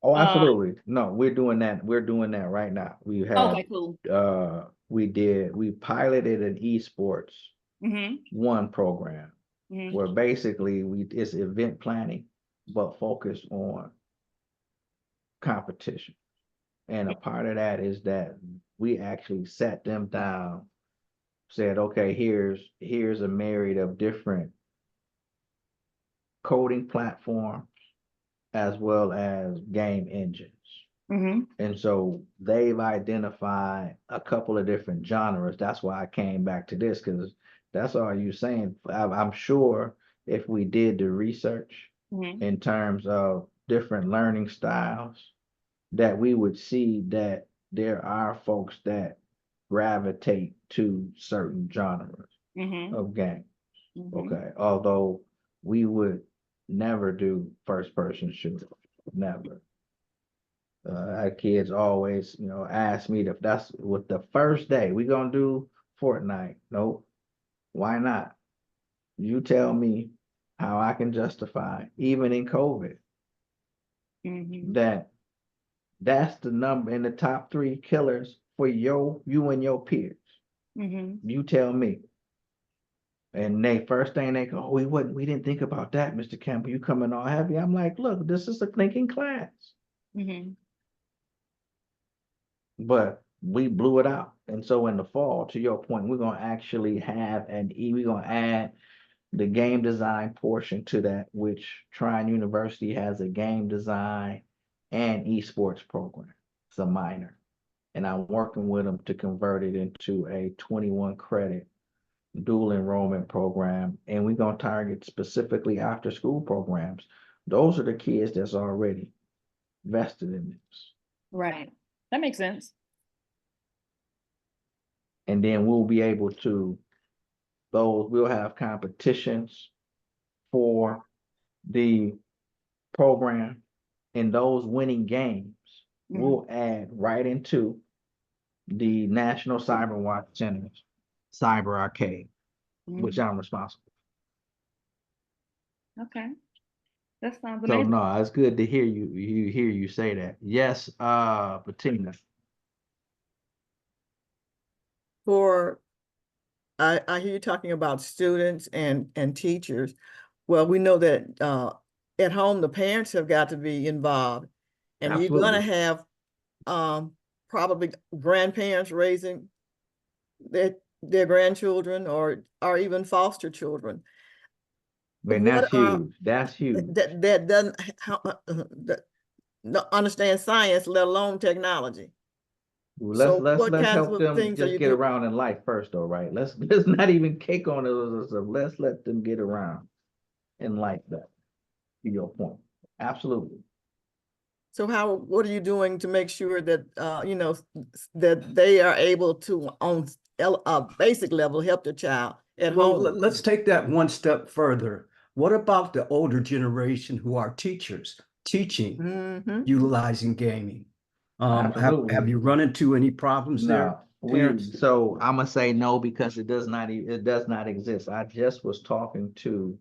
Oh, absolutely. No, we're doing that. We're doing that right now. We have Okay, cool. we piloted an eSports one program where basically it's event planning, but focused on competition. And a part of that is that we actually sat them down, said, okay, here's a myriad of different coding platforms as well as game engines. Mhm. And so they've identified a couple of different genres. That's why I came back to this, because that's all you're saying. I'm sure if we did the research Mhm. in terms of different learning styles, that we would see that there are folks that gravitate to certain genres Mhm. of games. Mhm. Okay, although we would never do first person shooter, never. Our kids always, ask me if that's what the first day we gonna do Fortnite. Nope. Why not? You tell me how I can justify, even in COVID, Mhm. that that's the number in the top three killers for you and your peers. Mhm. You tell me. And they first thing they go, oh, we didn't think about that, Mr. Campbell. You coming all heavy. I'm like, look, this is a thinking class. Mhm. But we blew it out. And so in the fall, to your point, we're gonna actually have we're gonna add the game design portion to that, which Trine University has a game design and eSports program. It's a minor. And I'm working with them to convert it into a 21 credit dual enrollment program. And we're gonna target specifically after school programs. Those are the kids that's already vested in this. Right. That makes sense. And then we'll be able to we'll have competitions for the program, and those winning games Mhm. will add right into the National Cyber Watch Center's Cyber Arcade, which Mhm. I'm responsible. Okay. That sounds So amazing. no, it's good to hear you say that. Yes, Bettina. For I hear you talking about students and teachers. Well, we know that at home the parents have got to be involved, and you're gonna Absolutely. have probably grandparents raising their grandchildren or even foster children. And that's What are huge. That's huge. that doesn't understand science, let alone technology. Well, So what let's kinds help of them things are just you get doing? around in life first, though, right? Let's not even cake on it. Let's let them get around in life. That to your point, absolutely. So what are you doing to make sure that, that they are able to, on a basic level, help the child at Well, home? let's take that one step further. What about the older generation who are teachers teaching, Mhm. utilizing gaming? Absolutely. Have you run into any problems there, No, parents? so I'm gonna say no because it does not exist. I just was talking to,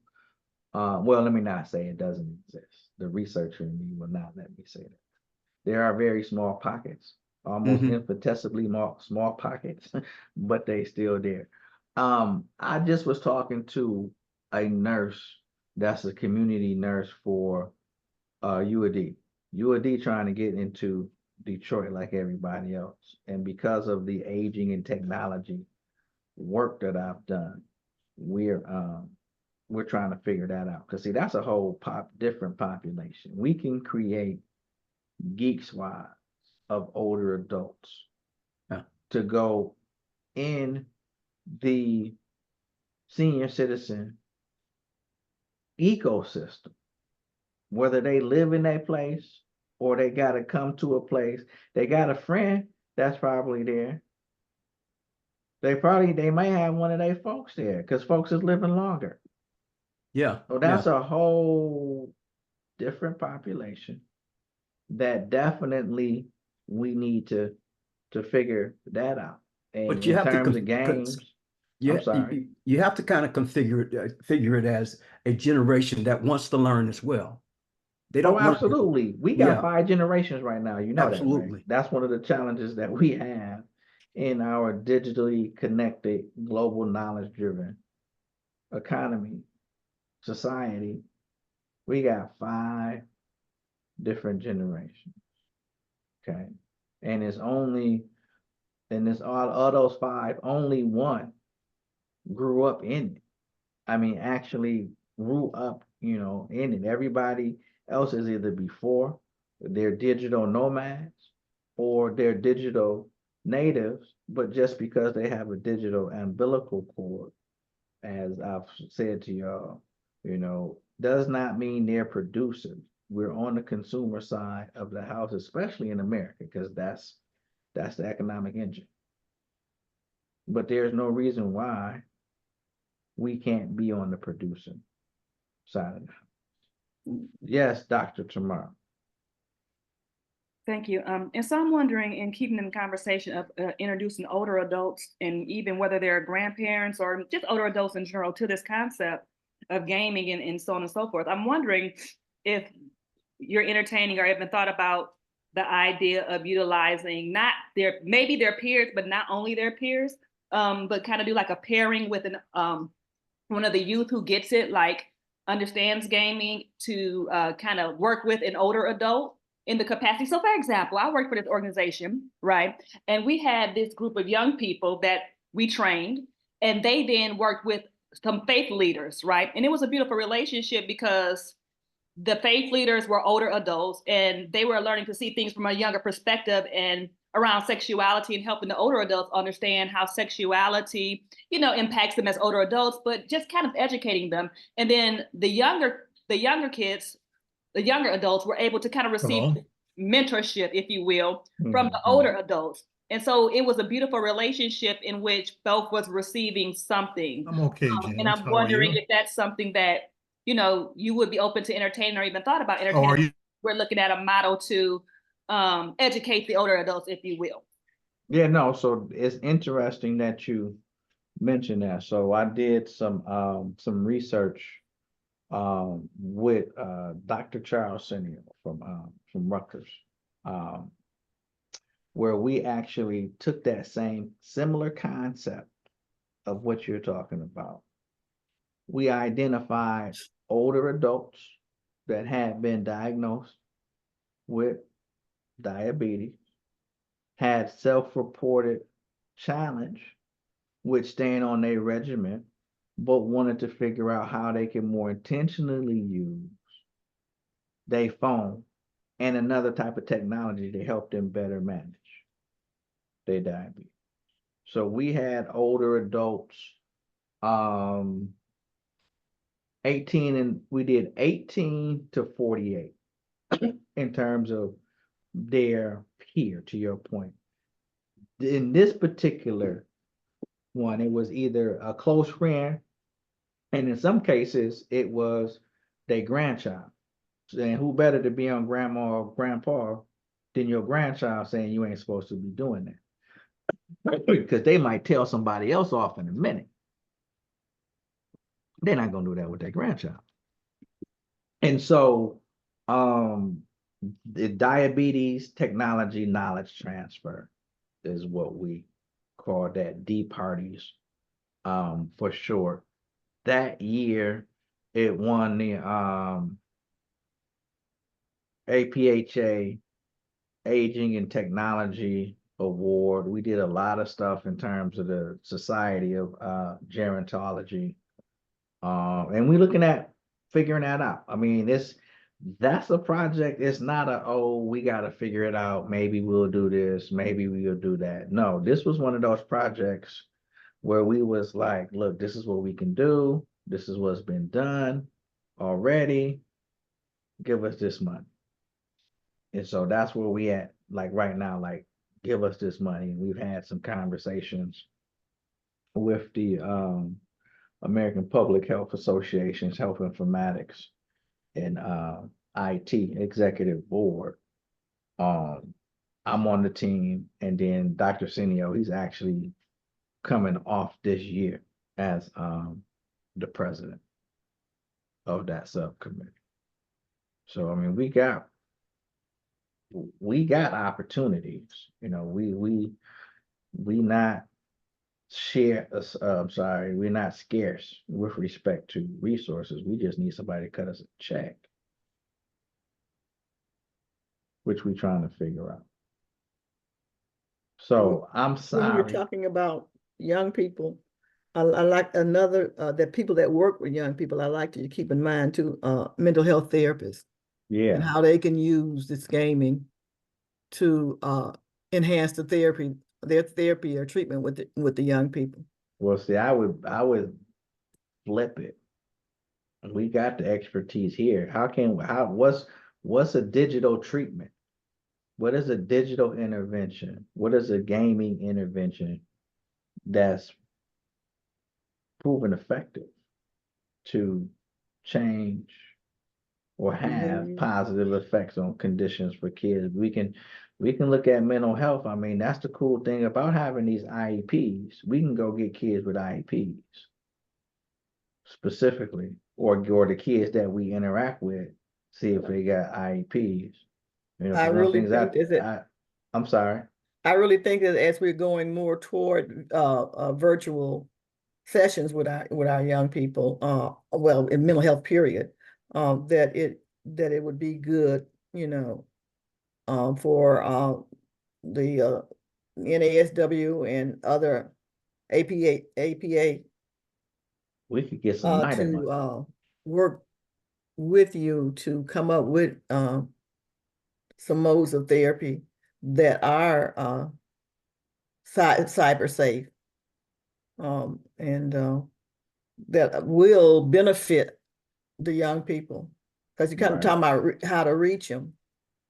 well, let me not say it doesn't exist. The researcher in me will not let me say that. There are very small pockets, almost Mhm. infinitesimally small pockets, but they still there. I just was talking to a nurse that's a community nurse for UAD. UAD trying to get into Detroit like everybody else. And because of the aging and technology work that I've done, we're trying to figure that out. Because see, that's a whole different population. We can create geek squads of older adults Yeah. to go in the senior citizen ecosystem, whether they live in a place or they got to come to a place. They got a friend that's probably there. They may have one of their folks there because folks is living longer. Yeah, So yeah. that's a whole different population that definitely we need to figure that out. And But you in have to terms of games, I'm sorry. you have to kind of figure it as a generation that wants to learn as well. They Oh, don't want to. absolutely. We got Yeah, 5 generations right now. You know that, right? absolutely. That's one of the challenges that we have in our digitally connected, global knowledge driven economy, society. We got 5 different generations. Okay. And it's only, and it's all of those 5, only one grew up in it. I mean, actually grew up, in it. Everybody else is either before, they're digital nomads, or they're digital natives, but just because they have a digital umbilical cord, as I've said to y'all, does not mean they're producers. We're on the consumer side of the house, especially in America, because that's the economic engine. But there's no reason why we can't be on the producing side of the house. Yes, Dr. Tamar. Thank you. And so I'm wondering, in keeping in the conversation of introducing older adults, and even whether they're grandparents or just older adults in general, to this concept of gaming and so on and so forth, I'm wondering if you're entertaining or even thought about the idea of utilizing maybe their peers, but not only their peers, but kind of do like a pairing with one of the youth who gets it, like understands gaming, to kind of work with an older adult in the capacity. So for example, I worked for this organization, right? And we had this group of young people that we trained, and they then worked with some faith leaders, right? And it was a beautiful relationship because the faith leaders were older adults and they were learning to see things from a younger perspective and around sexuality, and helping the older adults understand how sexuality, impacts them as older adults, but just kind of educating them. And then the younger kids, the younger adults, were able to kind of receive mentorship, if you will, from the older adults. And so it was a beautiful relationship in which both was receiving something. I'm okay, James. And I'm wondering if that's something that, you would be open to entertaining or even thought about entertaining. We're looking at a model to educate the older adults, if you will. Yeah, no, so it's interesting that you mentioned that. So I did some research with Dr. Charles Senio from Rutgers, where we actually took that same similar concept of what you're talking about. We identified older adults that had been diagnosed with diabetes, had self-reported challenge with staying on their regimen, but wanted to figure out how they can more intentionally use their phone and another type of technology to help them better manage their diabetes. So we had older adults, 18 to 48 in terms of their peer, to your point. In this particular one, it was either a close friend, and in some cases, it was their grandchild. And who better to be on grandma or grandpa than your grandchild saying you ain't supposed to be doing that? Because they might tell somebody else off in a minute. They're not going to do that with their grandchild. And so the diabetes technology knowledge transfer is what we call that, D-parties for short. That year, it won the APHA Aging and Technology Award. We did a lot of stuff in terms of the Society of Gerontology. And we're looking at figuring that out. I mean, that's a project. It's not we got to figure it out. Maybe we'll do this. Maybe we'll do that. No, this was one of those projects where we was like, look, this is what we can do. This is what's been done already. Give us this money. And so that's where we at, like right now, like, give us this money. And we've had some conversations with the American Public Health Association's Health Informatics and IT Executive Board. I'm on the team, and then Dr. Senio, he's actually coming off this year as the president of that subcommittee. So I mean, we got opportunities. We not we're not scarce with respect to resources. We just need somebody to cut us a check, which we're trying to figure out. So I'm sorry. When you're talking about young people, I like that people that work with young people, I like to keep in mind too, mental health therapists. Yeah. And how they can use this gaming to enhance their therapy or treatment with the young people? Well, see, I would flip it. We got the expertise here. What's a digital treatment? What is a digital intervention? What is a gaming intervention that's proven effective to change or have positive effects on conditions for kids? We can look at mental health. I mean, that's the cool thing about having these IEPs. We can go get kids with IEPs specifically, or the kids that we interact with, see if they got IEPs. You know, I 'cause one of the really things think I'm sorry. I really think that as we're going more toward virtual sessions with our young people, well, in mental health period, that it would be good, for the NASW and other APA We could get some night at to work with you to come up with some modes of therapy that are cyber safe, and that will benefit the young people. Because you're kind of Right. talking about how to reach them.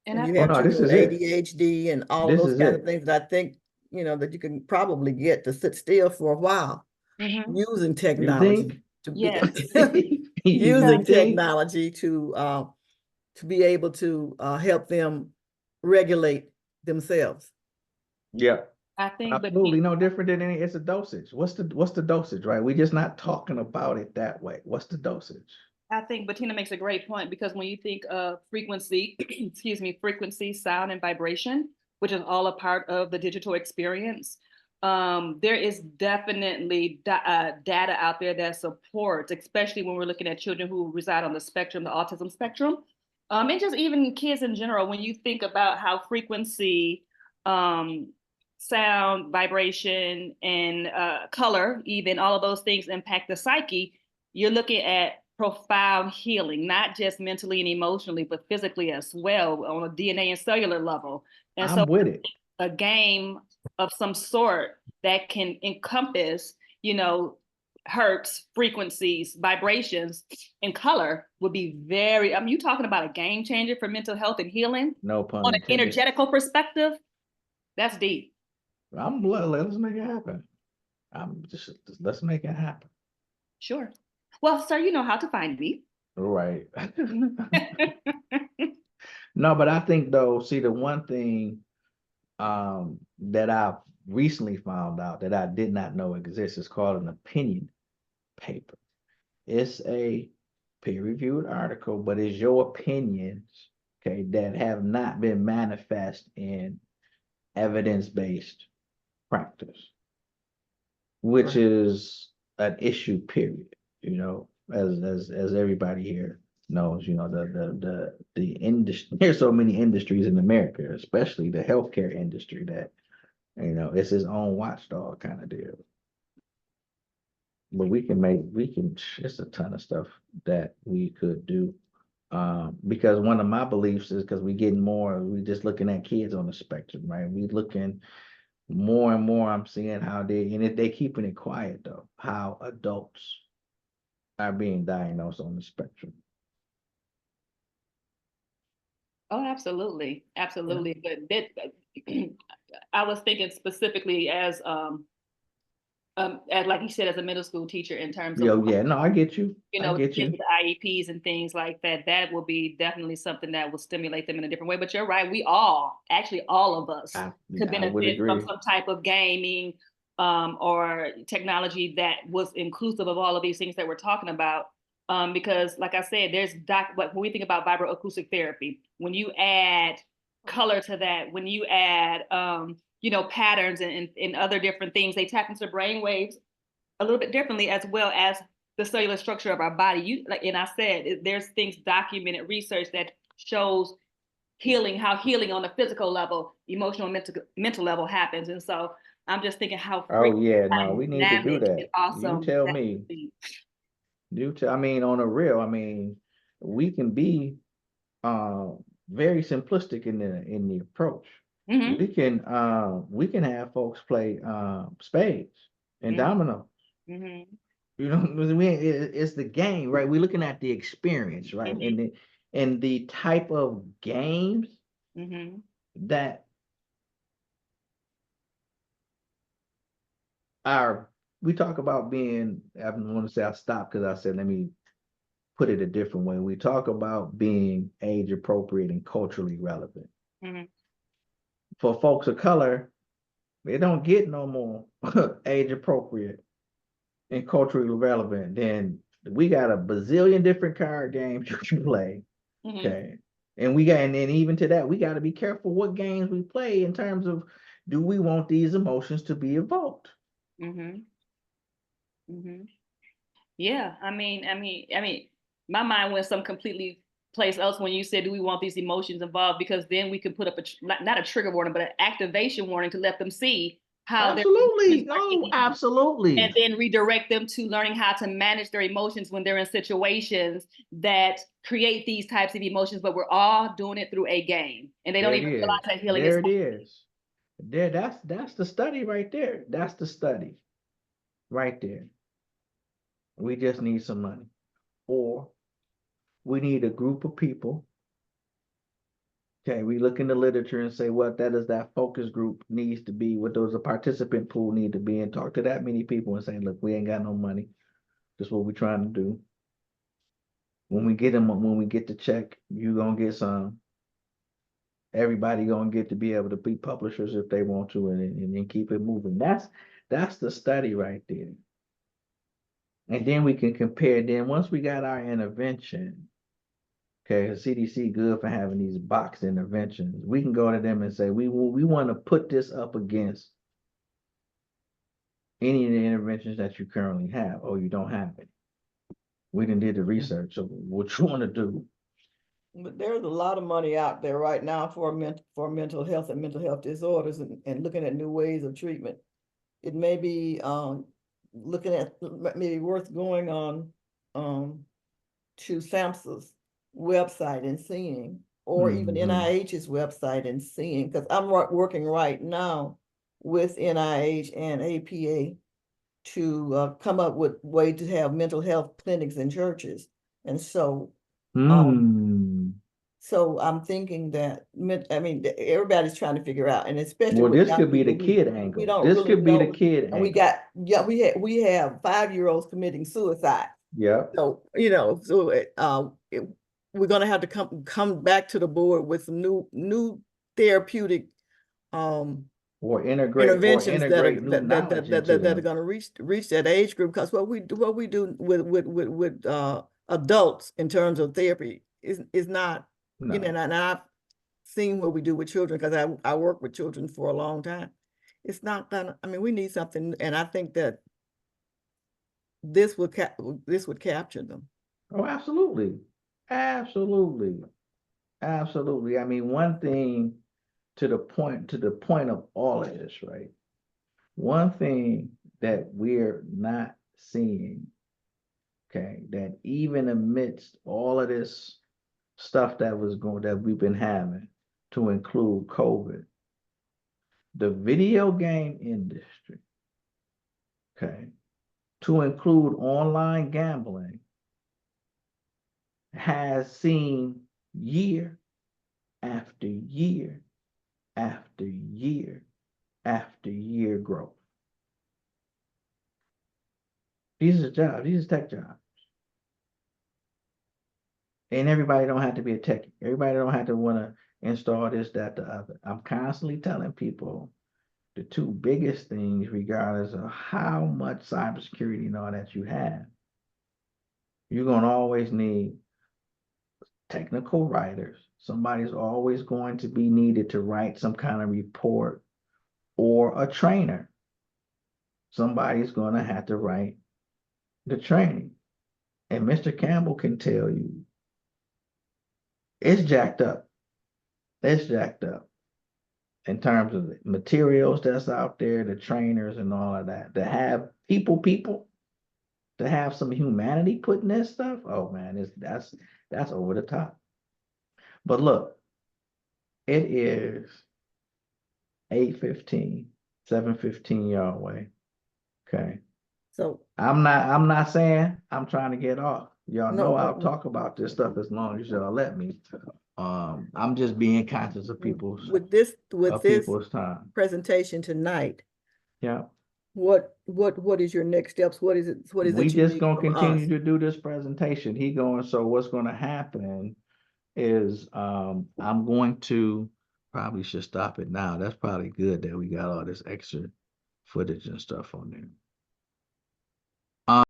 And And I you Oh have no, this children with is it. ADHD and all of This those is kind of it. things that I think, that you can probably get to sit still for a while Mhm. using You technology think? to be Yes. using You think? technology to be able to help them regulate themselves. Yeah, I think, but absolutely no different than it's a dosage. What's the dosage, right? We're just not talking about it that way. What's the dosage? I think Bettina makes a great point, because when you think of frequency, frequency, sound, and vibration, which is all a part of the digital experience, there is definitely data out there that supports, especially when we're looking at children who reside on the spectrum, the autism spectrum, and just even kids in general. When you think about how frequency, sound, vibration, and color, even all of those things impact the psyche, you're looking at profound healing, not just mentally and emotionally, but physically as well, on a DNA and cellular level. And so I'm with it. a game of some sort that can encompass, hertz, frequencies, vibrations, and color would be very, I mean, you're talking about a game changer for mental health and healing No pun on an intended. energetical perspective. That's deep. Let's make it happen. Let's make it happen. Sure. Well, sir, you know how to find me. Right. No, but I think though, see, the one thing that I recently found out that I did not know exists is called an opinion paper. It's a peer-reviewed article, but it's your opinions, okay, that have not been manifest in evidence-based practice, which is an issue, period. As everybody here knows, the industry, there's so many industries in America, especially the healthcare industry, that it's its own watchdog kind of deal. But it's a ton of stuff that we could do. Because one of my beliefs is, because we just looking at kids on the spectrum, right? We looking more and more, I'm seeing how they keeping it quiet though, how adults are being diagnosed on the spectrum. Oh, absolutely. Absolutely. But that, I was thinking specifically as like you said, as a middle school teacher, in terms of, Yeah, no, I get you. I get kids you. with IEPs and things like that, that will be definitely something that will stimulate them in a different way. But you're right, actually all of us I could would benefit from agree. some type of gaming or technology that was inclusive of all of these things that we're talking about. Because like I said, when we think about vibroacoustic therapy, when you add color to that, when you add patterns and other different things, they tap into brain waves a little bit differently, as well as the cellular structure of our body. And I said, there's things, documented research that shows how healing on the physical level, emotional, mental level happens. And so I'm just thinking how Oh yeah, no, we need to do dynamic and that. You awesome tell that me. would be. I mean, on a real, we can be very simplistic in the approach. Mhm. We can have folks play spades and Mhm. domino. Mhm. You know, it's the game, right? We're looking at the experience, right? Mhm. And the type of games Mhm. that are we talk about being, I don't want to say I stopped because I said let me put it a different way. We talk about being age appropriate and culturally relevant. Mhm. For folks of color, they don't get no more age appropriate and culturally relevant. Then we got a bazillion different card games you can play. Mhm. Okay. And then even to that, we got to be careful what games we play in terms of do we want these emotions to be evoked? Mhm. Mhm. Yeah, my mind went some completely place else when you said, "Do we want these emotions involved?" Because then we could put up not a trigger warning, but an activation warning to let them see how their emotions Absolutely. are No, hitting, and absolutely. then redirect them to learning how to manage their emotions when they're in situations that create these types of emotions. But we're all doing it through a game, and they don't There it even realize is. that healing is. There it is. There, that's the study right there. That's the study right there. We just need some money. Or we need a group of people. Okay, we look in the literature and say what that is that focus group needs to be, what those a participant pool need to be, and talk to that many people and say, look, we ain't got no money. This is what we're trying to do. When we get the check, you gonna get some. Everybody gonna get to be able to be publishers if they want to, and keep it moving. That's the study right there. And then we can compare. Then once we got our intervention, okay, CDC good for having these box interventions. We can go to them and say we want to put this up against any of the interventions that you currently have, or you don't have it. We didn't did the research of what you want to do. But there's a lot of money out there right now for mental health and mental health disorders and looking at new ways of treatment. It may be looking at maybe worth going on to SAMHSA's website and seeing, or even NIH's website and seeing, because I'm working right now with NIH and APA to come up with way to have mental health clinics in churches. And so so I'm thinking that, I mean, everybody's trying to figure out, and especially Well, with this young could be the people, kid we angle. don't This really could be the know. kid And we angle. got, we have 5-year-olds committing suicide. Yep. So, we're gonna have to come back to the board with some new therapeutic Or interventions that are new knowledge into that are them. gonna reach that age group. Because what we do with adults in terms of therapy is not, No. and I've seen what we do with children, because I work with children for a long time. It's not gonna, I mean, we need something, and I think that this would capture them. Oh, absolutely. Absolutely. Absolutely. I mean, one thing to the point of all of this, right? One thing that we're not seeing, okay, that even amidst all of this stuff that we've been having, to include COVID, the video game industry, okay, to include online gambling, has seen year after year after year after year growth. These are jobs, these are tech jobs. And everybody don't have to be a techie. Everybody don't have to want to install this, that, the other. I'm constantly telling people the two biggest things, regardless of how much cybersecurity and all that you have, you're going to always need technical writers. Somebody's always going to be needed to write some kind of report, or a trainer. Somebody's going to have to write the training. And Mr. Campbell can tell you it's jacked up. It's jacked up in terms of the materials that's out there, the trainers and all of that. To have people, to have some humanity put in this stuff, oh man, that's over the top. But look, it is 8:15, 7:15 your way. Okay. So, I'm not saying I'm trying to get off. Y'all No, know I'll no. talk about this stuff as long as y'all let me. I'm just being conscious of people's with this time. presentation tonight, Yeah. what is your next steps? What is it We you just need gonna from continue us? to do this presentation. So what's gonna happen is I'm going to probably should stop it now. That's probably good that we got all this extra footage and stuff on there.